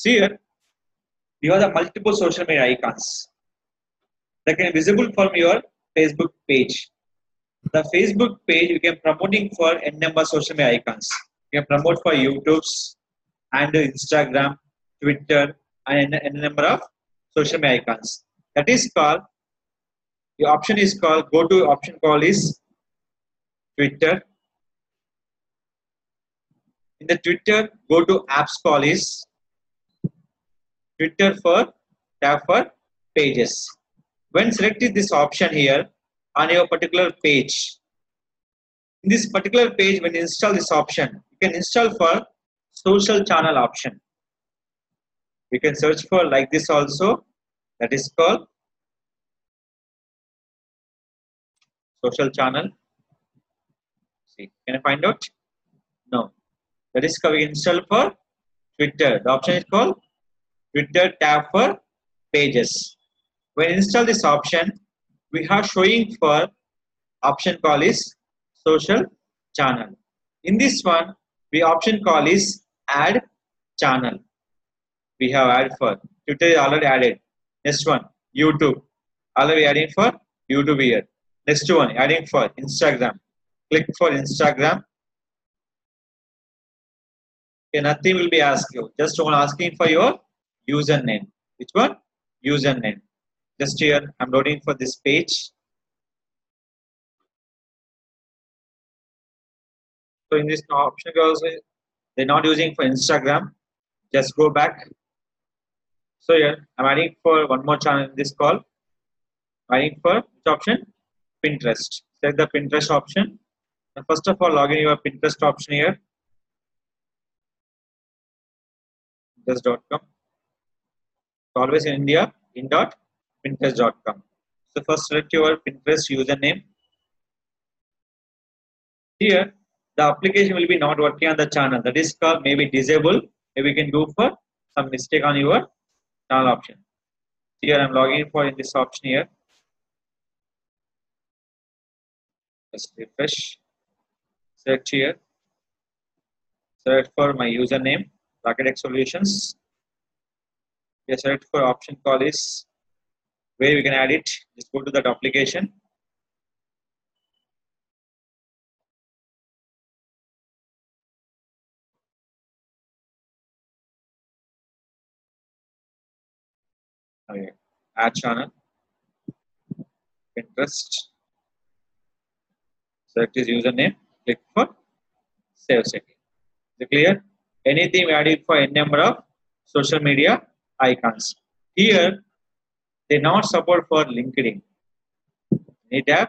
See here, you have the multiple social media icons that can be visible from your Facebook page. The Facebook page you can promoting for n number of social media icons. You can promote for YouTube's and Instagram, Twitter, and n number of social media icons. That is called, the option is called, go to option call is Twitter. In the Twitter, go to apps call is Twitter for tab for pages. When selected this option here on your particular page, in this particular page, when you install this option, you can install for social channel option. We can search for like this also. That is called social channel. See, can I find out? No. That is called, we install for Twitter. The option is called Twitter tab for pages. When you install this option, we have showing for option call is social channel. In this one, we option call is add channel. We have added for Twitter is already added. Next one, YouTube. Already adding for YouTube here. Next one, adding for Instagram. Click for Instagram. Okay, nothing will be asked you. Just one asking for your username. Which one? Username. Just here, I'm loading for this page. So in this option also, they're not using for Instagram. Just go back. So here, I'm adding for one more channel in this call. Adding for which option? Pinterest. Select the Pinterest option. And first of all, log in your Pinterest option here. Pinterest.com. Always in India, in.pinterest.com. So first select your Pinterest username. Here, the application will be not working on the channel. That is called maybe disable. Maybe you can do for some mistake on your channel option. Here I'm logging for in this option here. Just refresh. Select here. Select for my username, Rocket Solutions. Here select for option call is where we can add it. Just go to that application. Okay. Add channel. Pinterest. Select his username. Click for save setting. Is it clear? Anything we added for n number of social media icons. Here, they not support for LinkedIn. Any tab,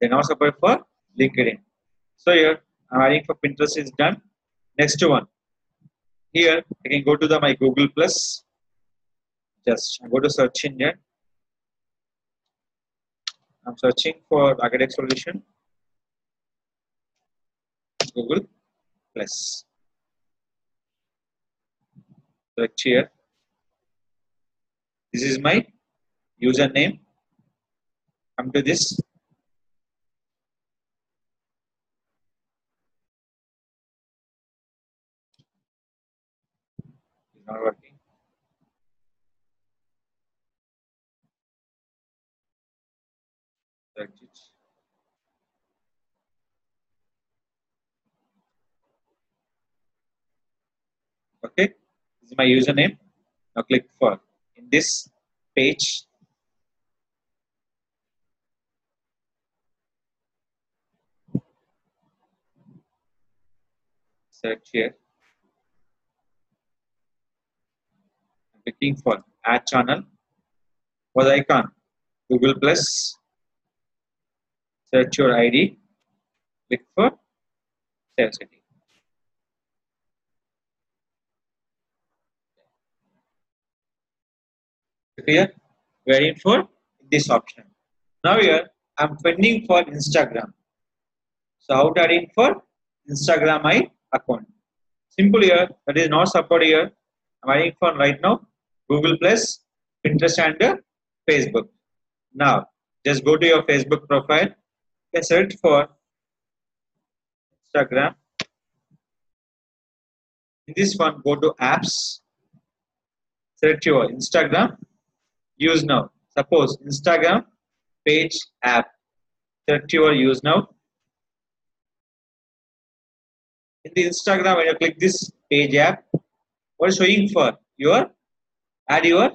they not support for LinkedIn. So here, I'm adding for Pinterest is done. Next one. Here, I can go to my Google Plus. Just go to search engine. I'm searching for Architect Solution. Google Plus. Search here. This is my username. Come to this. It's not working. Search it. Okay. This is my username. Now click for in this page. Search here. I'm clicking for add channel. For the icon, Google Plus. Search your ID. Click for save setting. Clear? Waiting for this option. Now here I'm pending for Instagram. So how to add in for Instagram my account? Simple here. That is not support here. I'm adding for right now Google Plus, Pinterest and Facebook. Now just go to your Facebook profile. You can search for Instagram. In this one, go to apps. Select your Instagram. Use now. Suppose Instagram page app. Select your use now. In the Instagram, when you click this page app, what is showing for your add your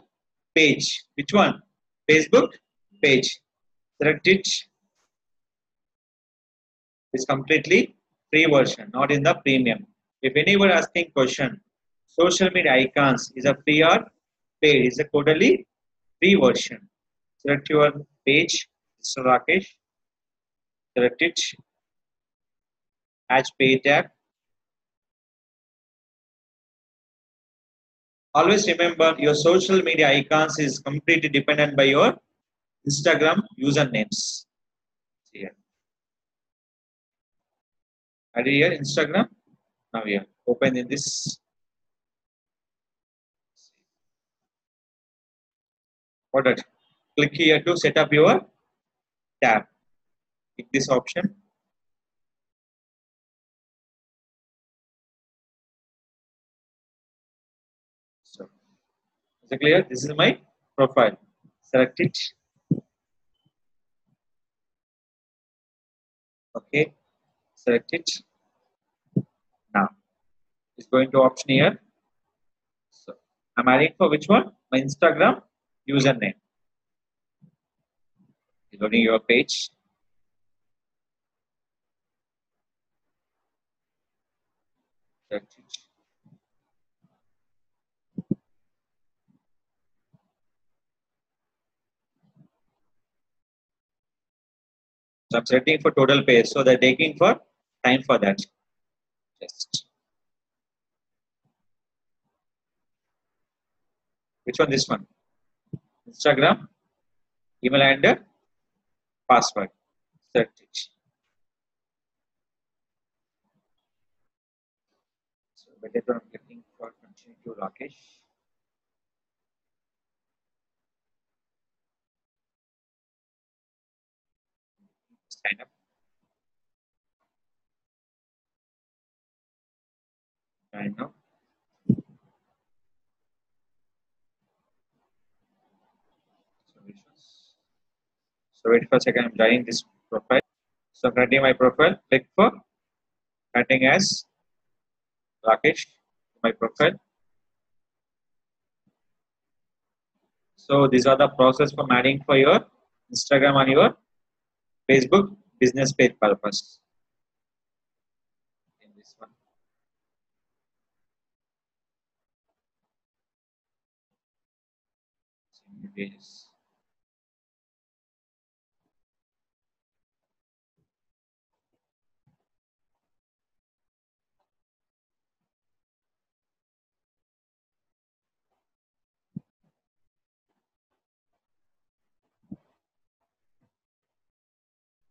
page. Which one? Facebook page. Select it. It's completely free version, not in the premium. If anyone asking question, social media icons is a free or paid? Is a totally free version. Select your page, Mr. Rakesh. Select it. Add page tab. Always remember your social media icons is completely dependent by your Instagram usernames. Here. Add here Instagram. Now here. Open in this. What that? Click here to set up your tab. Click this option. So, is it clear? This is my profile. Select it. Okay. Select it. Now, it's going to option here. So, I'm adding for which one? My Instagram username. Loading your page. Select it. So I'm setting for total page. So they're taking for time for that. Just which one? This one. Instagram, email and password. Select it. So whatever I'm clicking for continue to Rakesh. Sign up. Sign up. So wait for a second. I'm joining this profile. So I'm writing my profile. Click for adding as Rakesh my profile. So these are the process for adding for your Instagram and your Facebook business page purpose. In this one. Pages.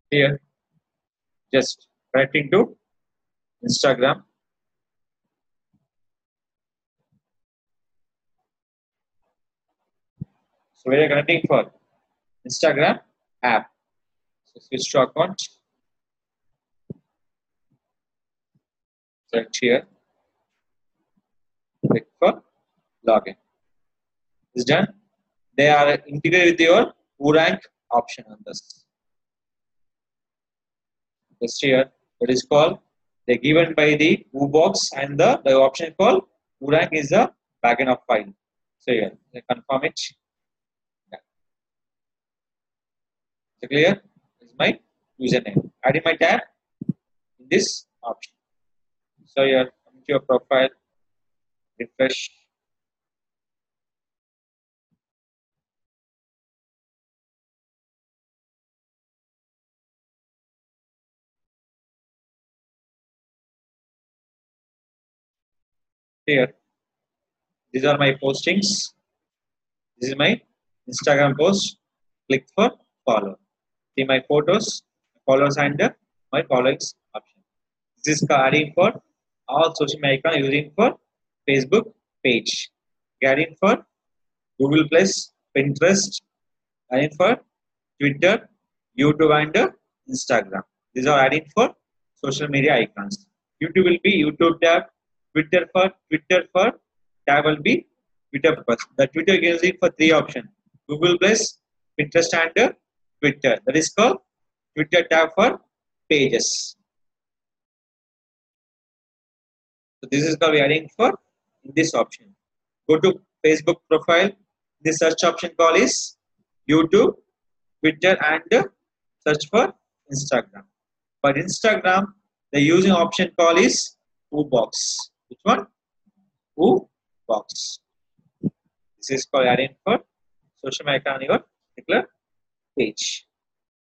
Here, just right into Instagram. So we are connecting for Instagram app. So switch to account. Select here. Click for login. It's done. They are integrated with your WooRank option on this. Just here, it is called they given by the WooBox and the option called WooRank is the backend of file. So here, they confirm it. Yeah. So clear? This is my username. Adding my tab in this option. So here, come to your profile, refresh. Here, these are my postings. This is my Instagram post. Click for follow. See my photos, followers, and my followings option. This is adding for all social media icon using for Facebook page. Adding for Google Plus, Pinterest, adding for Twitter, YouTube, and Instagram. These are adding for social media icons. YouTube will be YouTube tab, Twitter for tab will be Twitter purpose. The Twitter gives it for three options: Google Plus, Pinterest, and Twitter. That is called Twitter tab for pages. So this is called we are adding for this option. Go to Facebook profile. The search option call is YouTube, Twitter, and search for Instagram. For Instagram, the using option call is Box. Which one? Box. This is called adding for social media on your particular page.